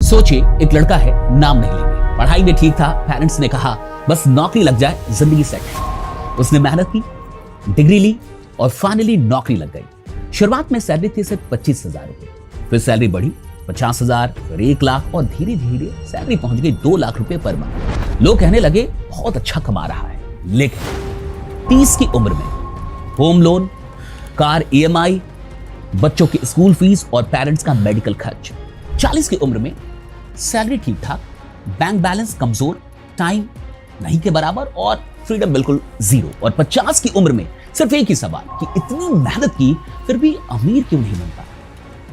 सोचिए, एक लड़का है, नाम नहीं लेंगे, पढ़ाई में ठीक था, पेरेंट्स ने कहा बस नौकरी लग जाए, जिंदगी सेट है। उसने मेहनत की, डिग्री ली और फाइनली नौकरी लग गई। शुरुआत में सैलरी थी सिर्फ 25,000 रुपए, फिर सैलरी बढ़ी 50,000, फिर 1 लाख और धीरे धीरे सैलरी पहुंच गई 2 लाख रुपए पर मंथ। लोग कहने लगे बहुत अच्छा कमा रहा है। लेकिन 30 की उम्र में होम लोन, कार EMI, बच्चों की स्कूल फीस और पेरेंट्स का मेडिकल खर्च। 40 की उम्र में सैलरी ठीक ठाक, बैंक बैलेंस कमजोर, टाइम नहीं के बराबर और फ्रीडम बिल्कुल जीरो। और 50 की उम्र में सिर्फ एक ही सवाल कि इतनी मेहनत की फिर भी अमीर क्यों नहीं बनता।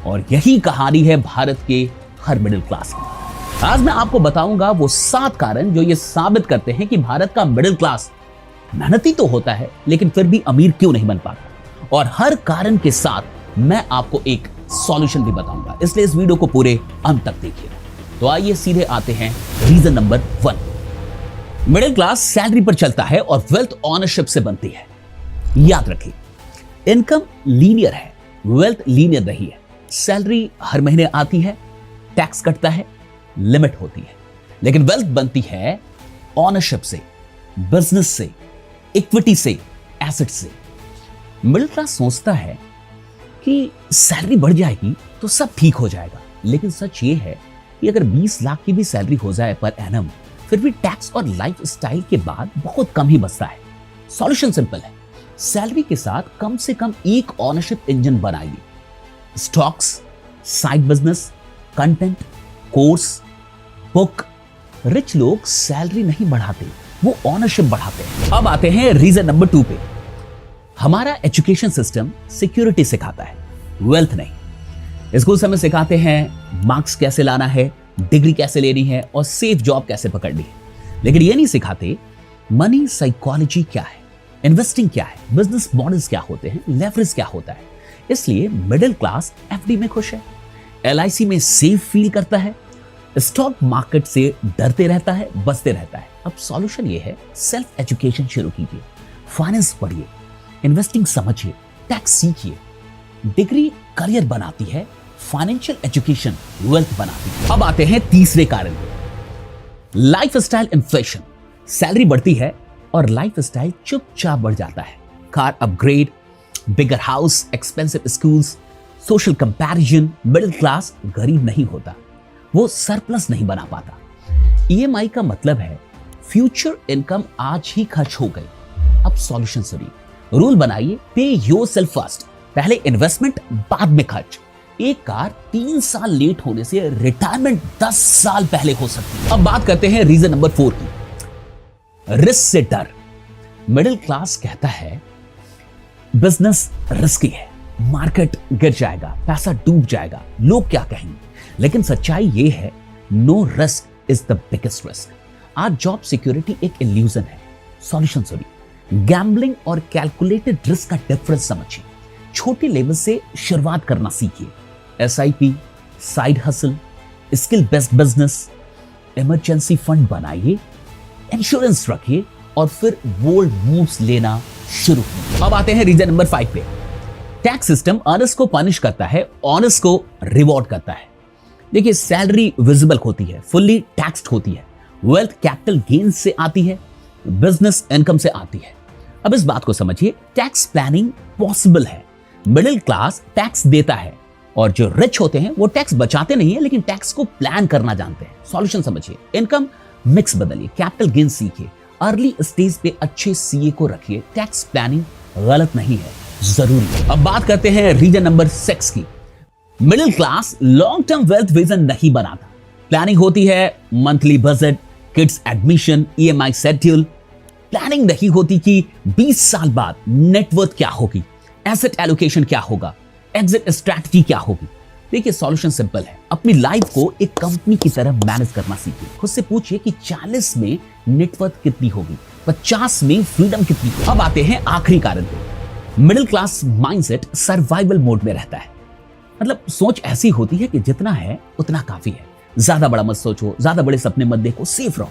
और यही कहानी है भारत के हर मिडिल क्लास की। आज मैं आपको बताऊंगा वो 7 कारण जो ये साबित करते हैं कि भारत का मिडिल क्लास मेहनती तो होता है लेकिन फिर भी अमीर क्यों नहीं बन पाता। और हर कारण के साथ मैं आपको एक सॉल्यूशन भी बताऊंगा, इसलिए इस वीडियो को पूरे अंत तक देखिए। तो आइए सीधे आते हैं reason number 1। Middle class salary पर चलता है और वेल्थ ओनरशिप से बनती है। याद रखिए, इनकम लीनियर है, वेल्थ लीनियर नहीं है। सैलरी हर महीने आती है, टैक्स कटता है, लिमिट होती है, लेकिन वेल्थ बनती है ओनरशिप से, बिजनेस से, इक्विटी से, एसेट से। मिडिल क्लास सोचता है कि सैलरी बढ़ जाएगी तो सब ठीक हो जाएगा, लेकिन सच ये है कि अगर 20 लाख की भी सैलरी हो जाए पर एनम, फिर भी टैक्स और लाइफ स्टाइल के बाद बहुत कम ही बचता है। सॉल्यूशन सिंपल है, सैलरी के साथ कम से कम एक ओनरशिप इंजन बनाइए। Stocks, side business, content, course, book. Rich लोग सैलरी नहीं बढ़ाते, वो ओनरशिप बढ़ाते हैं। अब आते हैं रीजन नंबर 2 पे। हमारा एजुकेशन सिस्टम सिक्योरिटी सिखाता है, वेल्थ नहीं। स्कूल से हमें सिखाते हैं मार्क्स कैसे लाना है, डिग्री कैसे लेनी है और सेफ जॉब कैसे पकड़नी है, लेकिन ये नहीं सिखाते मनी साइकोलॉजी क्या है, इन्वेस्टिंग क्या है, बिजनेस मॉडल्स क्या होते हैं, लेवरेज क्या होता है। इसलिए मिडिल क्लास FD में खुश है, LIC में सेफ फील करता है, स्टॉक मार्केट से डरते रहता है, बचते रहता है। अब सॉल्यूशन ये है, सेल्फ एजुकेशन शुरू कीजिए, फाइनेंस पढ़िए, इन्वेस्टिंग समझिए, टैक्स सीखिए। डिग्री करियर बनाती है, फाइनेंशियल एजुकेशन वेल्थ बनाती है। अब आते हैं तीसरे कारण पे, लाइफस्टाइल इन्फ्लेशन। सैलरी बढ़ती है और लाइफस्टाइल चुपचाप बढ़ जाता है। Car upgrade, bigger house, expensive schools, social comparison. Middle class गरीब नहीं होता, वो सरप्लस नहीं बना पाता। EMI का मतलब है फ्यूचर इनकम आज ही खर्च हो गई। अब सॉल्यूशन सुनिए, रूल बनाइए, पे योरसेल्फ फर्स्ट, पहले इन्वेस्टमेंट बाद में खर्च। एक कार 3 साल लेट होने से रिटायरमेंट 10 साल पहले हो सकती है। अब बात करते हैं रीजन नंबर 4 की, रिस्क से डर। मिडिल क्लास कहता है बिजनेस रिस्की है, मार्केट गिर जाएगा, पैसा डूब जाएगा, लोग क्या कहेंगे। लेकिन सच्चाई ये है, no risk is the biggest risk. आज जॉब सिक्योरिटी एक इल्यूजन है। सॉल्यूशन सुनिए, गैम्बलिंग और कैलकुलेटेड रिस्क का डिफरेंस समझिए। छोटे लेवल से शुरुआत करना सीखिए। SIP, side hustle, skill based business, emergency fund बनाइए, इंश्योरेंस रखिए और फिर बोल्ड मूव्स लेना शुरू कीजिए। अब आते हैं रीजन नंबर 5 पे। टैक्स सिस्टम अर्नर्स को पनिश करता है, ऑनर्स को रिवॉर्ड करता है। देखिए, सैलरी विजिबल होती है, फुल्ली टैक्स्ड होती है, वेल्थ कैपिटल गेन से आती है, बिजनेस इनकम से आती है। अब इस बात को समझिए, टैक्स प्लानिंग पॉसिबल है। मिडिल क्लास टैक्स देता है और जो रिच होते हैं वो टैक्स बचाते नहीं है, लेकिन टैक्स को प्लान करना जानते हैं। सॉल्यूशन समझिए, इनकम मिक्स बदलिए, कैपिटल गेन सीखिए, अर्ली स्टेज पे अच्छे CA को रखिए। टैक्स प्लानिंग गलत नहीं है, जरूरी है। अब बात करते हैं रीजन नंबर 6 की। Middle class long term wealth vision नहीं बनाता। प्लानिंग होती है, monthly budget, kids admission, EMI schedule. Planning नहीं होती कि 20 साल बाद नेटवर्थ क्या होगी, एसेट एलोकेशन क्या होगा, एग्जिट स्ट्रैटेजी क्या होगी। देखिए, सॉल्यूशन सिंपल है, अपनी लाइफ को एक कंपनी की तरह मैनेज करना सीखिए। खुद से पूछिए कि 40 में नेटवर्थ कितनी होगी, 50 में फ्रीडम कितनी होगी। अब आते हैं आखिरी कारण पे। Middle class mindset survival mode में रहता है। मतलब सोच ऐसी होती है कि जितना है उतना काफी है, ज्यादा बड़ा मत सोचो, ज्यादा बड़े सपने मत देखो, सेफ रहो।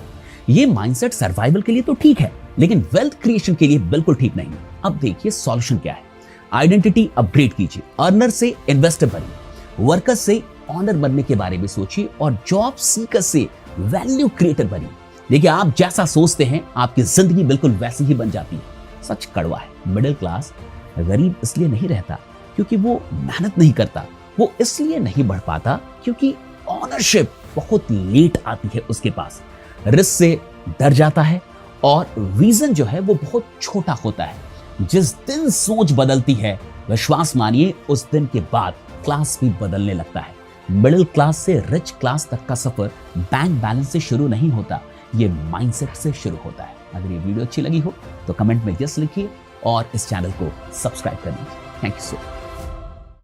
ये माइंडसेट सर्वाइवल के लिए तो ठीक है, लेकिन वेल्थ क्रिएशन के लिए बिल्कुल ठीक नहीं है। अब देखिए सॉल्यूशन क्या है, आइडेंटिटी अपग्रेड कीजिए, अर्नर से इन्वेस्टर बनिए, वर्कर से ऑनर बनने के बारे में सोचिए और जॉब सीकर से वैल्यू क्रिएटर बनिए। देखिए, आप जैसा सोचते हैं आपकी जिंदगी बिल्कुल वैसी ही बन जाती है। सच कड़वा है, मिडिल क्लास गरीब इसलिए नहीं रहता क्योंकि वो मेहनत नहीं करता, वो इसलिए नहीं बढ़ पाता क्योंकि ऑनरशिप बहुत लेट आती है उसके पास, रिस्क से डर जाता है और विजन जो है वो बहुत छोटा होता है। जिस दिन सोच बदलती है, विश्वास मानिए उस दिन के बाद क्लास भी बदलने लगता है। मिडिल क्लास से रिच क्लास तक का सफर बैंक बैलेंस से शुरू नहीं होता, ये माइंडसेट से शुरू होता है। अगर ये वीडियो अच्छी लगी हो तो कमेंट में यस लिखिए और इस चैनल को सब्सक्राइब कर लीजिए। Thank you so much.